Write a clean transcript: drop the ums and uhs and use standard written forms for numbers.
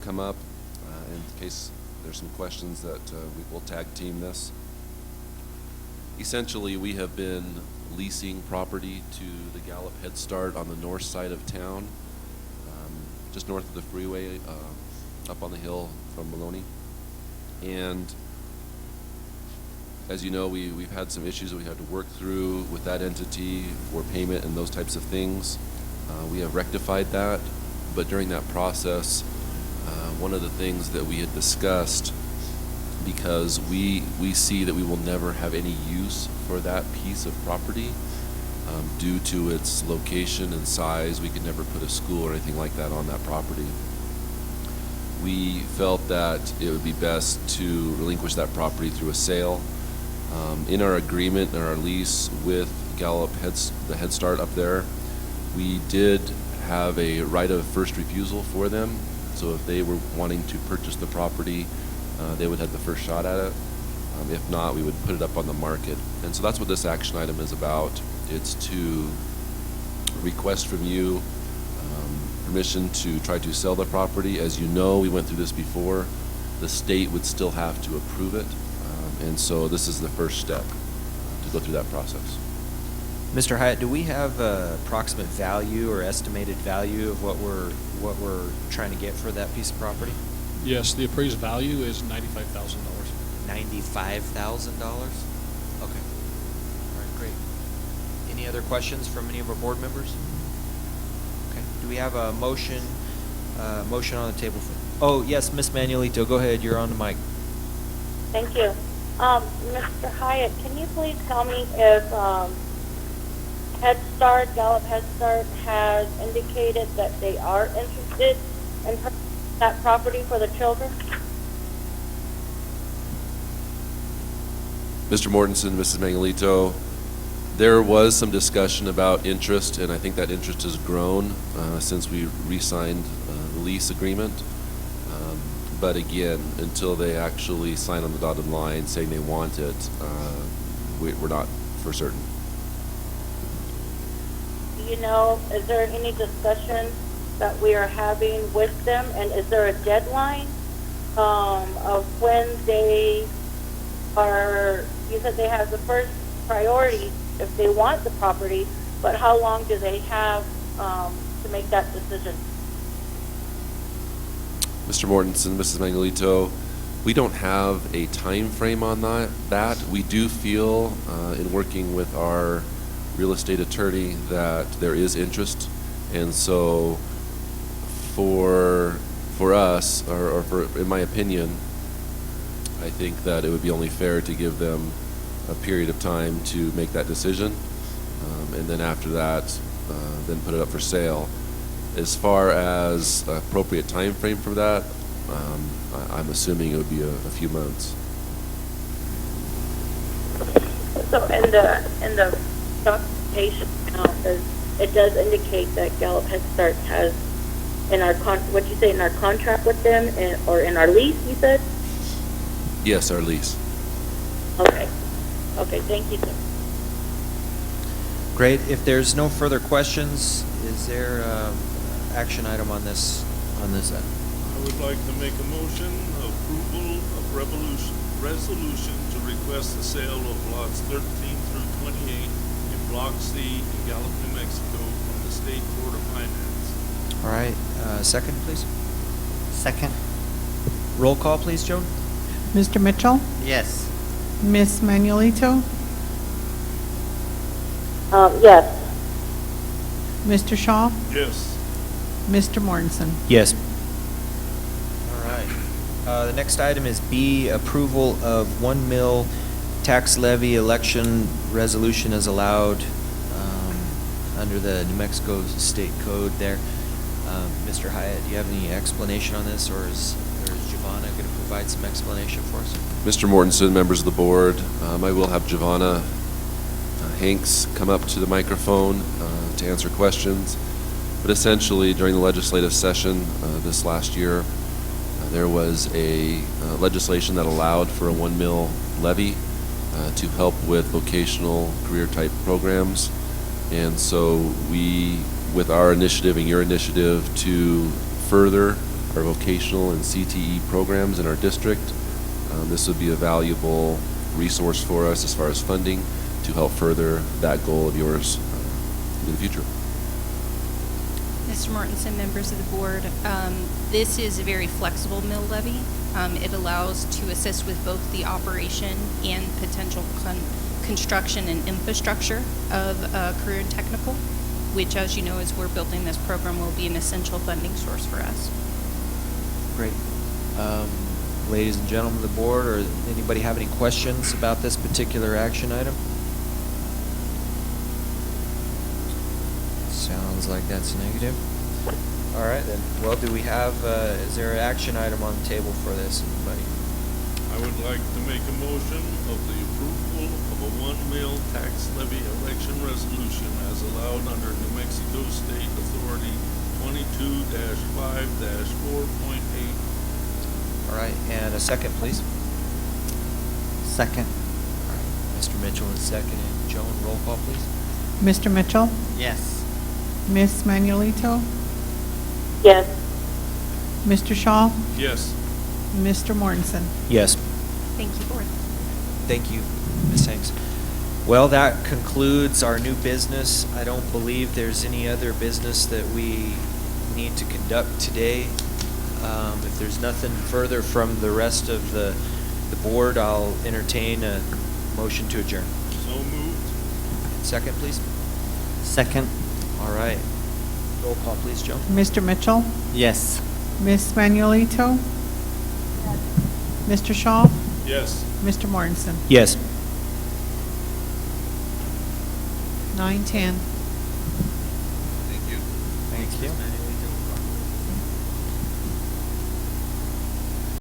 come up in case there's some questions that we will tag team this. Essentially, we have been leasing property to the Gallup Head Start on the north side of town, just north of the freeway, up on the hill from Maloney. And as you know, we've had some issues that we had to work through with that entity for payment and those types of things. We have rectified that, but during that process, one of the things that we had discussed, because we see that we will never have any use for that piece of property due to its location and size. We could never put a school or anything like that on that property. We felt that it would be best to relinquish that property through a sale. In our agreement and our lease with Gallup the Head Start up there, we did have a right of first refusal for them. So if they were wanting to purchase the property, they would have the first shot at it. If not, we would put it up on the market. And so that's what this action item is about. It's to request from you permission to try to sell the property. As you know, we went through this before. The state would still have to approve it. And so this is the first step to go through that process. Mr. Hyatt, do we have a approximate value or estimated value of what we're trying to get for that piece of property? Yes, the appraised value is $95,000. $95,000? Okay. All right, great. Any other questions from any of our board members? Okay. Do we have a motion on the table for? Oh, yes, Ms. Manuelito, go ahead. You're on the mic. Thank you. Mr. Hyatt, can you please tell me if Gallup Head Start has indicated that they are interested in that property for the children? Mr. Mortensen, Mrs. Manuelito, there was some discussion about interest, and I think that interest has grown since we re-signed the lease agreement. But again, until they actually sign on the dotted line saying they want it, we're not for certain. You know, is there any discussion that we are having with them, and is there a deadline of when they are? You said they have the first priority if they want the property, but how long do they have to make that decision? Mr. Mortensen, Mrs. Manuelito, we don't have a time frame on that. We do feel in working with our real estate attorney that there is interest, and so for us, or in my opinion, I think that it would be only fair to give them a period of time to make that decision, and then after that, then put it up for sale. As far as appropriate time frame for that, I'm assuming it would be a few months. So in the documentation, it does indicate that Gallup Head Start has in our what you say in our contract with them, or in our lease, you said? Yes, our lease. Okay. Okay. Thank you, sir. Great. If there's no further questions, is there action item on this? I would like to make a motion approval of resolution to request the sale of lots 13 through 28 in Block C in Gallup, New Mexico from the State Board of Finance. All right. Second, please. Second. Roll call, please, Joan. Mr. Mitchell? Yes. Miss Manuelito? Yes. Mr. Shaw? Yes. Mr. Mortensen? Yes. All right. The next item is B, approval of 1 mil tax levy election resolution as allowed under the New Mexico State Code there. Mr. Hyatt, do you have any explanation on this, or is Giovanna going to provide some explanation for us? Mr. Mortensen, members of the board, I will have Giovanna Hanks come up to the microphone to answer questions. But essentially, during the legislative session this last year, there was a legislation that allowed for a 1 mil levy to help with vocational career type programs. And so we, with our initiative and your initiative to further our vocational and CTE programs in our district. This would be a valuable resource for us as far as funding to help further that goal of yours in the future. Mr. Mortensen, members of the board, this is a very flexible mill levy. It allows to assist with both the operation and potential construction and infrastructure of career and technical, which, as you know, as we're building this program, will be an essential funding source for us. Great. Ladies and gentlemen of the board, or anybody have any questions about this particular action item? Sounds like that's negative. All right, then. Well, do we have, is there an action item on the table for this, anybody? I would like to make a motion of the approval of a 1 mil tax levy election resolution as allowed under New Mexico State Authority 22-5-4.8. All right, and a second, please. Second. All right, Mr. Mitchell is second, and Joan, roll call, please. Mr. Mitchell? Yes. Ms. Manuelito? Yes. Mr. Shaw? Yes. Mr. Mortensen? Yes. Thank you, board. Thank you, Ms. Hanks. Well, that concludes our new business. I don't believe there's any other business that we need to conduct today. If there's nothing further from the rest of the board, I'll entertain a motion to adjourn. So moved. Second, please. Second. All right. Roll call, please, Joan. Mr. Mitchell? Yes. Ms. Manuelito? Mr. Shaw? Yes. Mr. Mortensen? Yes. 9:10. Thank you.